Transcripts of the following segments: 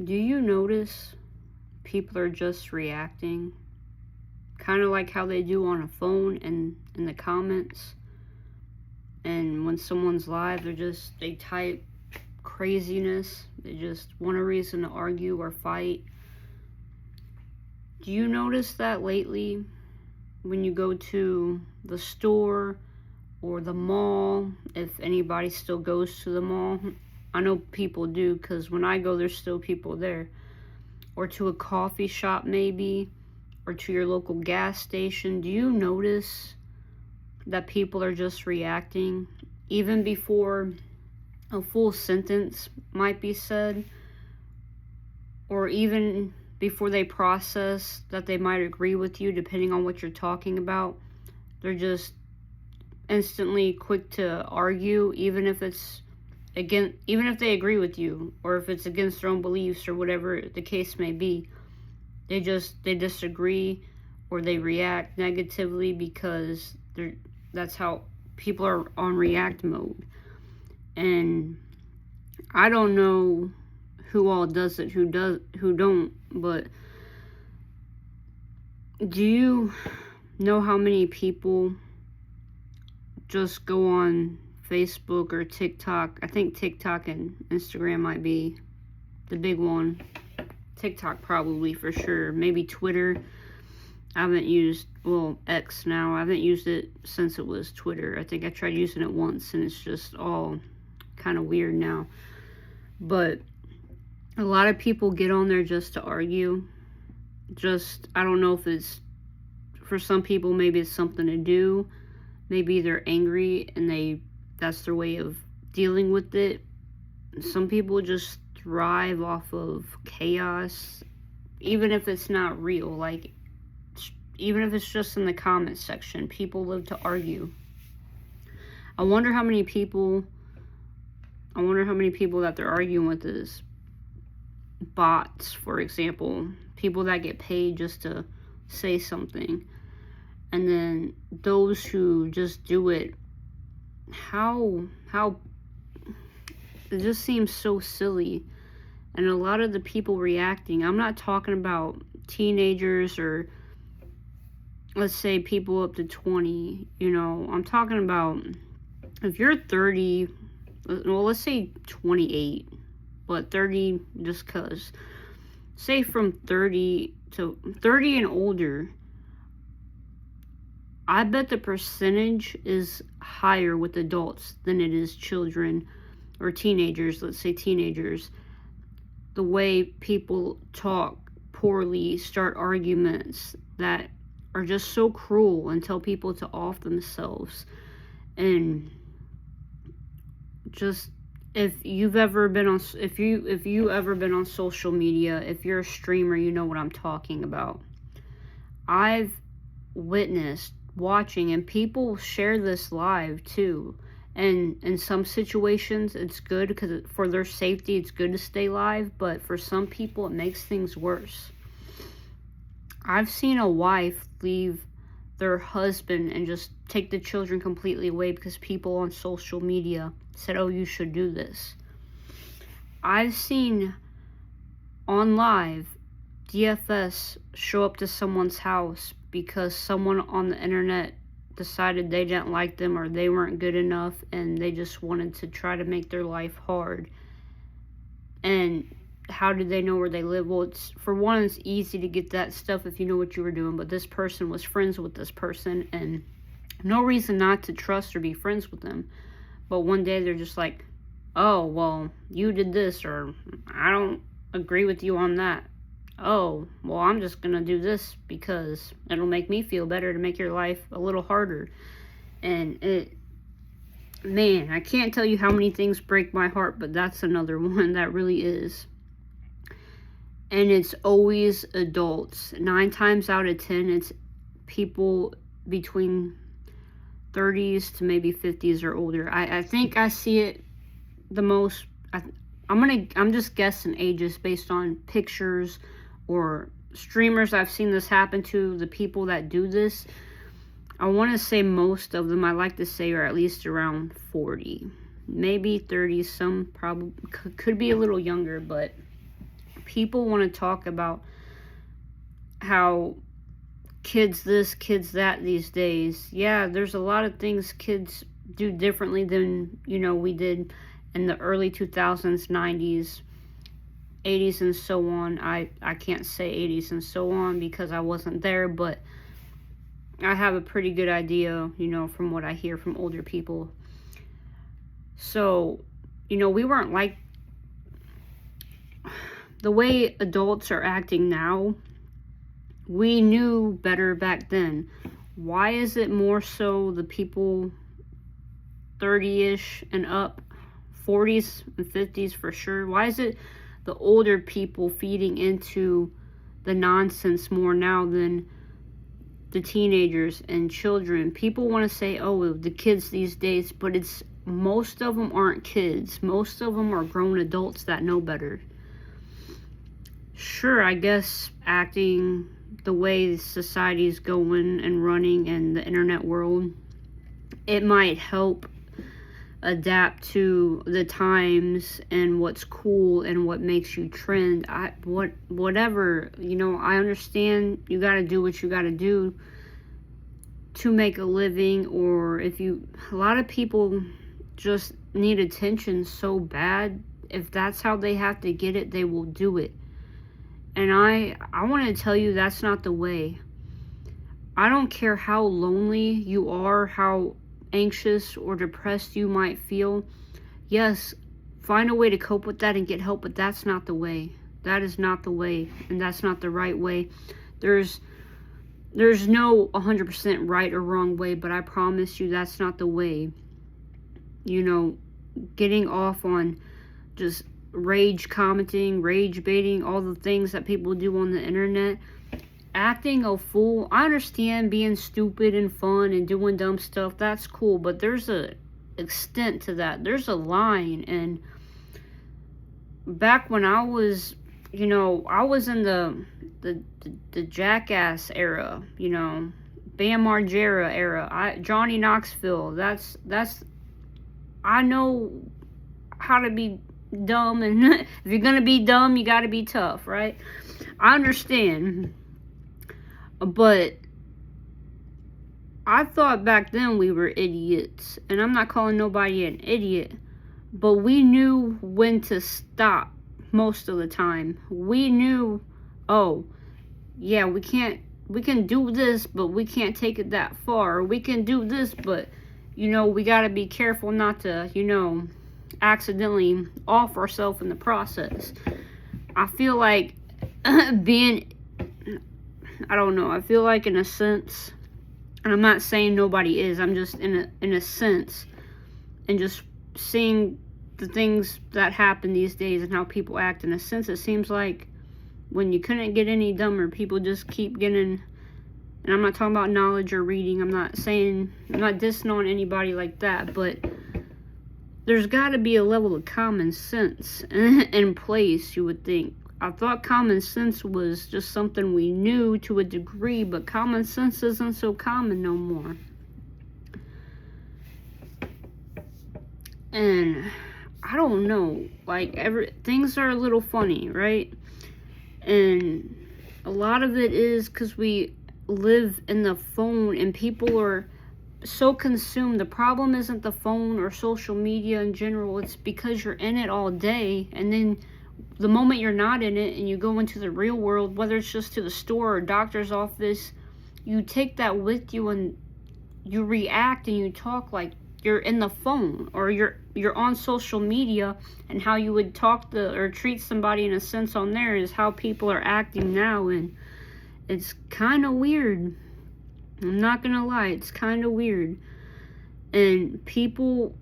Do you notice people are just reacting? Kind of like how they do on a phone and in the comments. And when someone's live, they type craziness. They just want a reason to argue or fight. Do you notice that lately when you go to the store or the mall, if anybody still goes to the mall? I know people do, because when I go, there's still people there. Or to a coffee shop maybe, or to your local gas station. Do you notice that people are just reacting even before a full sentence might be said, or even before they process that they might agree with you, depending on what you're talking about? They're just instantly quick to argue, even if they agree with you, or if it's against their own beliefs, or whatever the case may be. They disagree, or they react negatively because that's how people are on react mode. And I don't know who all does it, who don't, but do you know how many people just go on Facebook or TikTok? I think TikTok and Instagram might be the big one. TikTok probably for sure. Maybe Twitter. I haven't used, X now. I haven't used it since it was Twitter. I think I tried using it once and it's just all kind of weird now. But a lot of people get on there just to argue. I don't know if it's, for some people, maybe it's something to do. Maybe they're angry and that's their way of dealing with it. Some people just thrive off of chaos, even if it's not real. Like, even if it's just in the comment section, people live to argue. I wonder how many people that they're arguing with is bots, for example. People that get paid just to say something. And then those who just do it, how it just seems so silly. And a lot of the people reacting, I'm not talking about teenagers or, let's say, people up to 20, I'm talking about if you're 30, let's say 28, but 30 just because. Say from 30 and older, I bet the percentage is higher with adults than it is children or teenagers. Let's say teenagers. The way people talk poorly, start arguments that are just so cruel and tell people to off themselves. And just, if you've ever been on social media, if you're a streamer, you know what I'm talking about. I've witnessed watching, and people share this live too, and in some situations it's good because for their safety it's good to stay live, but for some people it makes things worse. I've seen a wife leave their husband and just take the children completely away because people on social media said, oh, you should do this. I've seen on live DFS show up to someone's house because someone on the internet decided they didn't like them or they weren't good enough, and they just wanted to try to make their life hard. And how did they know where they live? Well, it's easy to get that stuff if you know what you were doing, but this person was friends with this person, and no reason not to trust or be friends with them. But one day they're just like, oh, well, you did this, or I don't agree with you on that. Oh, well, I'm just going to do this because it'll make me feel better to make your life a little harder. And I can't tell you how many things break my heart, but that's another one that really is. And it's always adults. 9 times out of 10, it's people between 30s to maybe 50s or older. I think I see it the most. I'm just guessing ages based on pictures or streamers I've seen this happen to, the people that do this. I want to say most of them, I like to say, are at least around 40. Maybe 30, some probably could be a little younger, but People want to talk about how kids this, kids that these days. Yeah, there's a lot of things kids do differently than, we did in the early 2000s, 90s, 80s, and so on. I can't say 80s and so on because I wasn't there, but I have a pretty good idea, from what I hear from older people. So, we weren't like the way adults are acting now. We knew better back then. Why is it more so the people 30-ish and up, 40s and 50s for sure? Why is it the older people feeding into the nonsense more now than the teenagers and children? People want to say, oh, the kids these days, but most of them aren't kids. Most of them are grown adults that know better. Sure, I guess acting the way society's going and running in the internet world, it might help adapt to the times and what's cool and what makes you trend. Whatever, I understand you got to do what you got to do to make a living, or a lot of people just need attention so bad. If that's how they have to get it, they will do it. And I want to tell you, that's not the way. I don't care how lonely you are, how anxious or depressed you might feel. Yes, find a way to cope with that and get help, but that's not the way. That is not the way, and that's not the right way. There's no 100% right or wrong way, but I promise you that's not the way. Getting off on just rage commenting, rage baiting, all the things that people do on the internet, acting a fool. I understand being stupid and fun and doing dumb stuff, that's cool, but there's a extent to that. There's a line. And back when I was, I was in the Jackass era, Bam Margera era, Johnny Knoxville. That's I know how to be dumb, and if you're gonna be dumb, you gotta be tough, right? I understand, but I thought back then we were idiots, and I'm not calling nobody an idiot, but we knew when to stop most of the time. We knew, oh, yeah, we can do this, but we can't take it that far. We can do this, but, we gotta be careful not to, accidentally off ourselves in the process. I feel like I feel like in a sense, and I'm not saying nobody is, I'm just in a sense, and just seeing the things that happen these days and how people act, in a sense, it seems like when you couldn't get any dumber, people just keep getting, and I'm not talking about knowledge or reading, I'm not dissing on anybody like that, but there's got to be a level of common sense in place, you would think. I thought common sense was just something we knew to a degree, but common sense isn't so common no more. And I don't know, things are a little funny, right? And a lot of it is because we live in the phone and people are so consumed. The problem isn't the phone or social media in general, it's because you're in it all day, and then the moment you're not in it and you go into the real world, whether it's just to the store or doctor's office, you take that with you and you react and you talk like you're in the phone, or you're on social media, and how you would talk or treat somebody in a sense on there is how people are acting now, and it's kind of weird. I'm not gonna lie, it's kind of weird. And people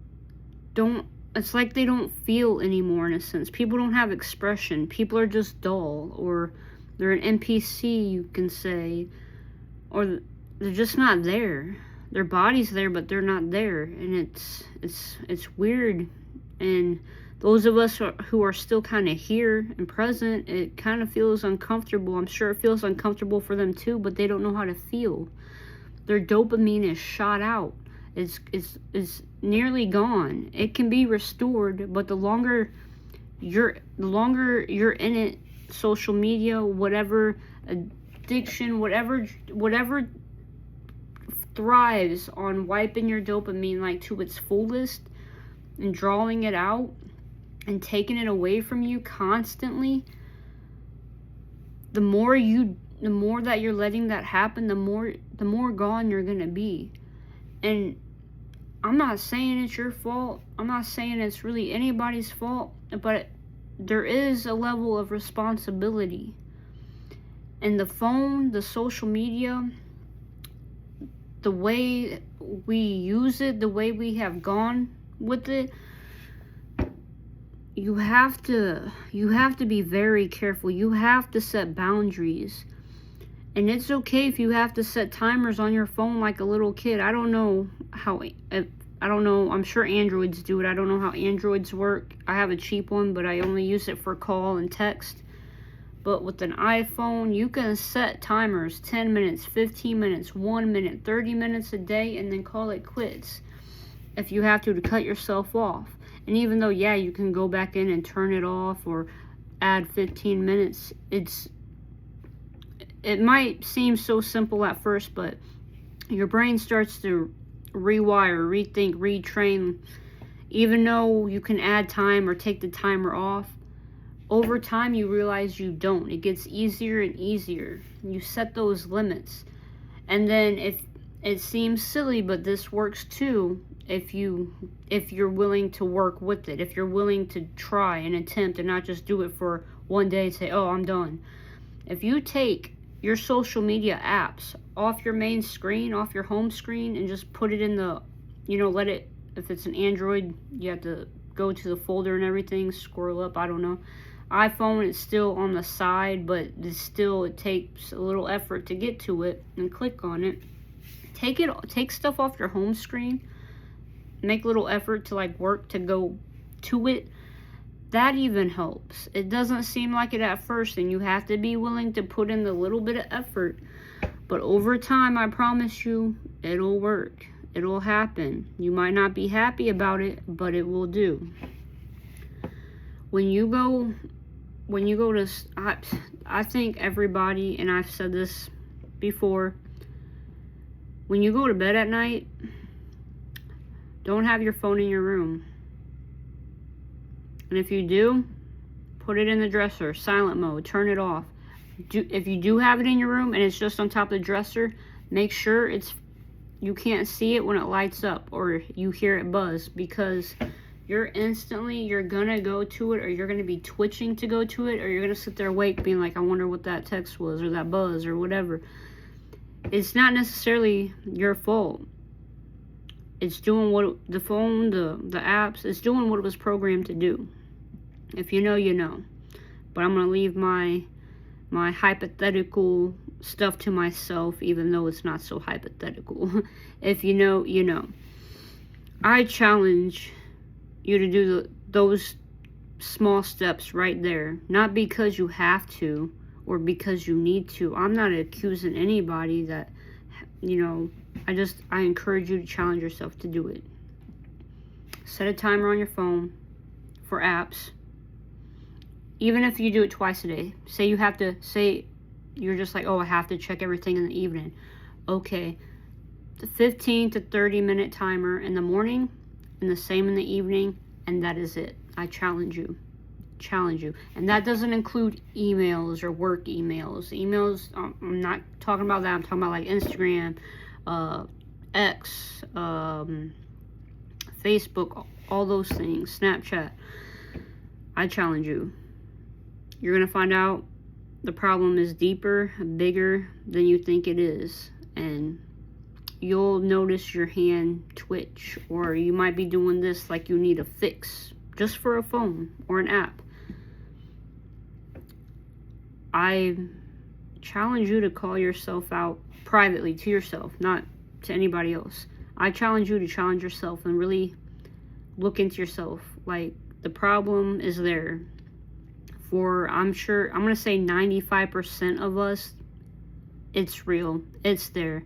it's like they don't feel anymore, in a sense. People don't have expression. People are just dull, or they're an NPC, you can say, or they're just not there. Their body's there, but they're not there, and it's weird. And those of us who are still kind of here and present, it kind of feels uncomfortable. I'm sure it feels uncomfortable for them too, but they don't know how to feel. Their dopamine is shot out. It's nearly gone. It can be restored, but the longer you're in it social media, whatever addiction, whatever thrives on wiping your dopamine like to its fullest and drawing it out and taking it away from you constantly, the more that you're letting that happen, the more gone you're gonna be. And I'm not saying it's your fault. I'm not saying it's really anybody's fault, but there is a level of responsibility. And the phone, the social media, the way we use it, the way we have gone with it, you have to be very careful. You have to set boundaries. And it's okay if you have to set timers on your phone like a little kid. I don't know, I'm sure Androids do it. I don't know how Androids work. I have a cheap one, but I only use it for call and text. But with an iPhone, you can set timers, 10 minutes, 15 minutes, 1 minute, 30 minutes a day, and then call it quits if you have to cut yourself off. And even though, yeah, you can go back in and turn it off or add 15 minutes, it might seem so simple at first, but your brain starts to rewire, rethink, retrain. Even though you can add time or take the timer off, over time you realize you don't. It gets easier and easier. You set those limits. And then if it seems silly, but this works too, if you're willing to work with it, if you're willing to try and attempt and not just do it for one day and say, oh, I'm done. If you take your social media apps off your main screen, off your home screen, and just put it in the, let it, if it's an Android, you have to go to the folder and everything, scroll up, I don't know. iPhone, it's still on the side, but it takes a little effort to get to it and click on it. Take stuff off your home screen, make a little effort to work to go to it. That even helps. It doesn't seem like it at first, and you have to be willing to put in the little bit of effort. But over time, I promise you, it'll work. It'll happen. You might not be happy about it, but it will do. When you go to, I think everybody, and I've said this before, when you go to bed at night, don't have your phone in your room. And if you do, put it in the dresser, silent mode, turn it off. If you do have it in your room and it's just on top of the dresser, make sure you can't see it when it lights up or you hear it buzz, because you're gonna go to it, or you're gonna be twitching to go to it, or you're gonna sit there awake being like, I wonder what that text was or that buzz or whatever. It's not necessarily your fault. It's doing what the phone, the apps, it's doing what it was programmed to do. If you know, you know. But I'm going to leave my hypothetical stuff to myself, even though it's not so hypothetical. If you know, you know. I challenge you to do those small steps right there. Not because you have to or because you need to. I'm not accusing anybody that, I encourage you to challenge yourself to do it. Set a timer on your phone for apps. Even if you do it twice a day. Say you're just like, oh, I have to check everything in the evening. Okay. The 15 to 30 minute timer in the morning and the same in the evening, and that is it. I challenge you. And that doesn't include emails or work emails. I'm not talking about that. I'm talking about like Instagram, X, Facebook, all those things, Snapchat. I challenge you. You're going to find out the problem is deeper, bigger than you think it is. And you'll notice your hand twitch, or you might be doing this like you need a fix just for a phone or an app. I challenge you to call yourself out privately to yourself, not to anybody else. I challenge you to challenge yourself and really look into yourself. Like, the problem is there. I'm going to say 95% of us, it's real. It's there.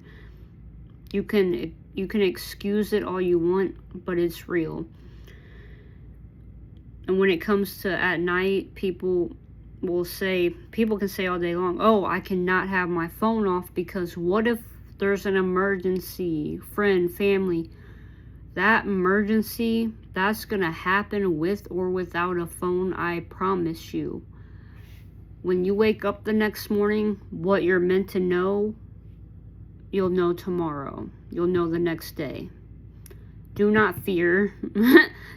You can excuse it all you want, but it's real. And when it comes to at night, people will say, people can say all day long, oh, I cannot have my phone off because what if there's an emergency, friend, family? That emergency, that's going to happen with or without a phone, I promise you. When you wake up the next morning, what you're meant to know, you'll know tomorrow. You'll know the next day. Do not fear.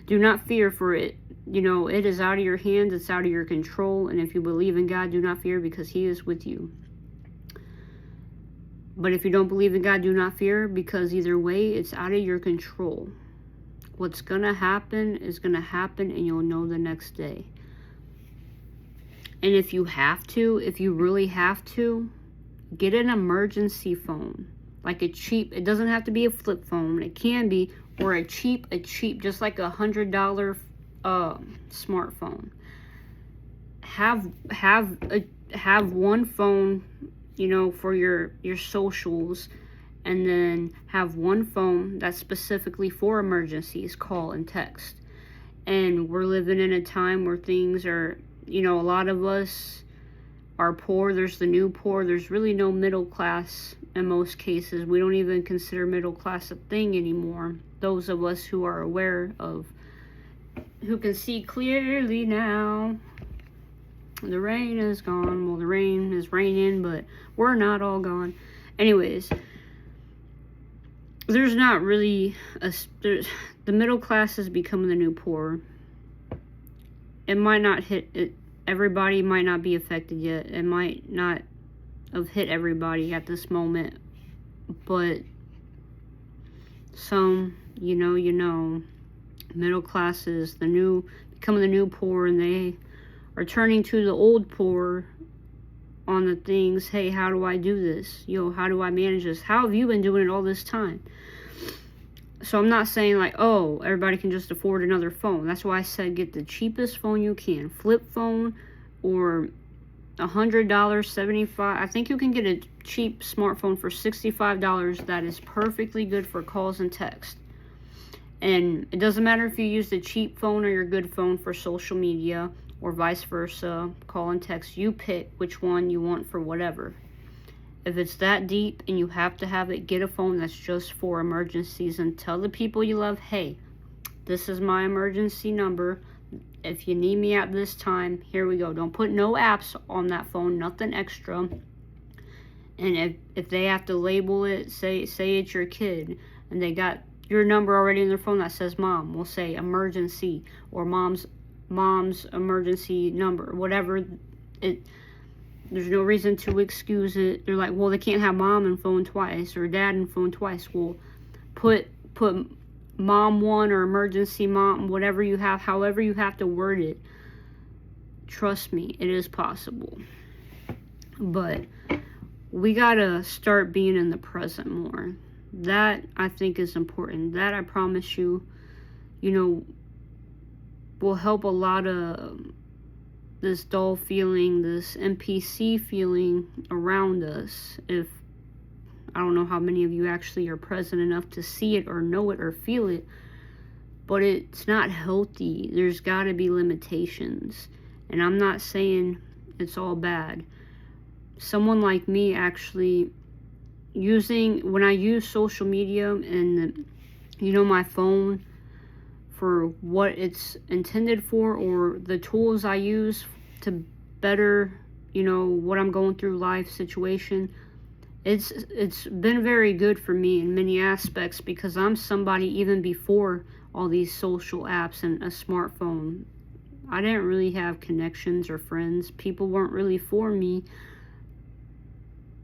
Do not fear for it. You know, it is out of your hands. It's out of your control. And if you believe in God, do not fear because He is with you. But if you don't believe in God, do not fear because either way, it's out of your control. What's going to happen is going to happen and you'll know the next day. And if you have to, if you really have to, get an emergency phone. Like a cheap, it doesn't have to be a flip phone. It can be, or a cheap, just like $100 smartphone. Have one phone, you know, for your socials, and then have one phone that's specifically for emergencies, call and text. And we're living in a time where things are, you know, a lot of us are poor. There's the new poor. There's really no middle class in most cases. We don't even consider middle class a thing anymore. Those of us who are aware of, who can see clearly now. The rain is gone. Well, the rain is raining, but we're not all gone. Anyways, there's not really the middle class is becoming the new poor. It might not hit it. Everybody might not be affected yet. It might not have hit everybody at this moment, but some, you know, middle class is becoming the new poor, and they are turning to the old poor on the things. Hey, how do I do this? How do I manage this? How have you been doing it all this time? So I'm not saying like, oh, everybody can just afford another phone. That's why I said get the cheapest phone you can. Flip phone or $100, $75. I think you can get a cheap smartphone for $65 that is perfectly good for calls and text. And it doesn't matter if you use the cheap phone or your good phone for social media or vice versa, call and text. You pick which one you want for whatever. If it's that deep and you have to have it, get a phone that's just for emergencies and tell the people you love, hey, this is my emergency number. If you need me at this time, here we go. Don't put no apps on that phone, nothing extra. And if they have to label it, say it's your kid, and they got your number already in their phone that says mom, we'll say emergency, or mom's emergency number, whatever it. There's no reason to excuse it. They're like, well, they can't have mom and phone twice or dad and phone twice. Well, put mom one or emergency mom, whatever you have, however you have to word it. Trust me, it is possible. But we gotta start being in the present more. That, I think, is important. That, I promise you, will help a lot of this dull feeling, this NPC feeling around us. If I don't know how many of you actually are present enough to see it or know it or feel it, but it's not healthy. There's got to be limitations. And I'm not saying it's all bad. Someone like me actually when I use social media and my phone for what it's intended for, or the tools I use to better, what I'm going through life situation, it's been very good for me in many aspects, because I'm somebody, even before all these social apps and a smartphone, I didn't really have connections or friends. People weren't really for me,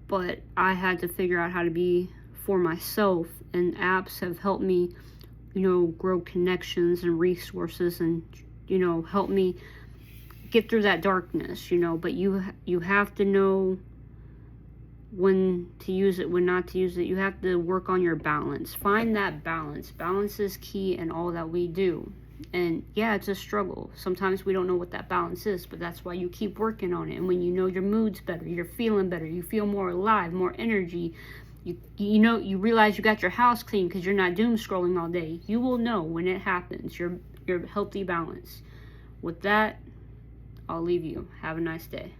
but I had to figure out how to be for myself, and apps have helped me grow connections and resources, and help me get through that darkness, but you have to know when to use it, when not to use it. You have to work on your balance. Find that balance. Balance is key in all that we do. And yeah, it's a struggle. Sometimes we don't know what that balance is, but that's why you keep working on it. And when your mood's better, you're feeling better, you feel more alive, more energy, you realize you got your house clean because you're not doom scrolling all day. You will know when it happens, your healthy balance. With that, I'll leave you. Have a nice day.